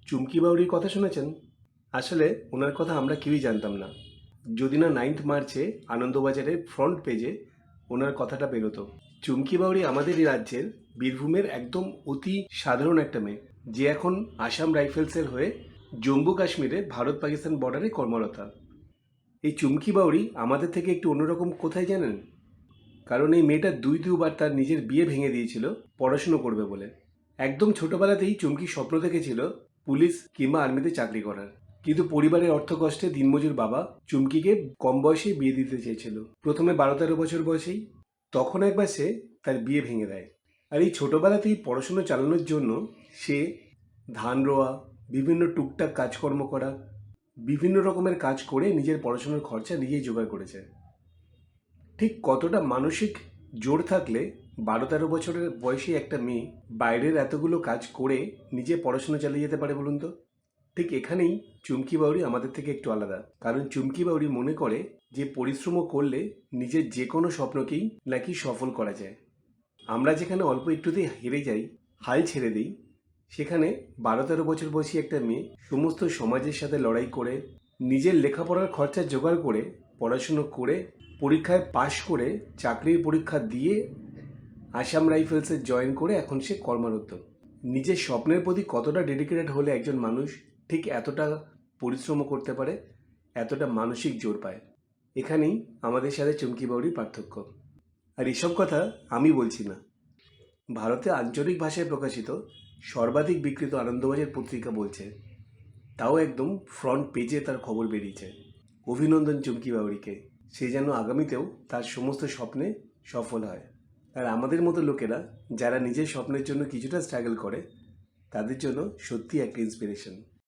চুমকি বাউরির কথা শুনেছেন? আসলে ওনার কথা আমরা কেউই জানতাম না, যদি না 9th মার্চে আনন্দবাজারের ফ্রন্ট পেজে ওনার কথাটা বেরোতো। চুমকি বাউরি আমাদের এই রাজ্যের বীরভূমের একদম অতি সাধারণ একটা মেয়ে, যে এখন আসাম রাইফেলসের হয়ে জম্মু কাশ্মীরে ভারত পাকিস্তান বর্ডারে কর্মরতা। এই চুমকি বাউরি আমাদের থেকে একটু অন্যরকম কোথায় জানেন? কারণ এই মেয়েটা দুবার তার নিজের বিয়ে ভেঙে দিয়েছিল পড়াশুনো করবে বলে। একদম ছোটবেলাতেই চুমকি স্বপ্ন দেখেছিল পুলিশ কিংবা আর্মিতে চাকরি করার, কিন্তু পরিবারের অর্থকষ্টে দিনমজুর বাবা চুমকিকে কম বয়সেই বিয়ে দিতে চেয়েছিল, প্রথমে 12-13 বছর বয়সেই। তখন একবার সে তার বিয়ে ভেঙে দেয়। আর এই ছোটবেলাতেই পড়াশুনো চালানোর জন্য সে ধান রোয়া, বিভিন্ন টুকটাক কাজকর্ম করা, বিভিন্ন রকমের কাজ করে নিজের পড়াশোনার খরচা নিজেই জোগাড় করেছে। ঠিক কতটা মানসিক জোর থাকলে 12-13 বছরের বয়সী একটা মেয়ে বাইরের এতগুলো কাজ করে নিজে পড়াশোনা চালিয়ে যেতে পারে বলুন তো? ঠিক এখানেই চুমকি বাউরি আমাদের থেকে একটু আলাদা, কারণ চুমকি বাউরি মনে করে যে পরিশ্রম করলে নিজের যে কোনো স্বপ্নকেই নাকি সফল করা যায়। আমরা যেখানে অল্প একটুতেই হেরে যাই, হাল ছেড়ে দিই, সেখানে 12-13 বছর বয়সী একটা মেয়ে সমস্ত সমাজের সাথে লড়াই করে নিজের লেখাপড়ার খরচা জোগাড় করে পড়াশুনো করে পরীক্ষায় পাশ করে চাকরির পরীক্ষা দিয়ে আসাম রাইফেলসে জয়েন করে এখন সে কর্মরত। নিজের স্বপ্নের প্রতি কতটা ডেডিকেটেড হলে একজন মানুষ ঠিক এতটা পরিশ্রম করতে পারে, এতটা মানসিক জোর পায়। এখানেই আমাদের সাথে চুমকি বাউরির পার্থক্য। আর এসব কথা আমি বলছি না, ভারতে আঞ্চলিক ভাষায় প্রকাশিত সর্বাধিক বিক্রিত আনন্দবাজার পত্রিকা বলছে, তাও একদম ফ্রন্ট পেজে তার খবর বেরিয়েছে। অভিনন্দন চুমকি বাউরিকে, সে যেন আগামীতেও তার সমস্ত স্বপ্নে সফল হয়। আর আমাদের মতো লোকেরা যারা নিজের স্বপ্নের জন্য কিছুটা স্ট্রাগল করে, তাদের জন্য সত্যি একটা ইন্সপিরেশন।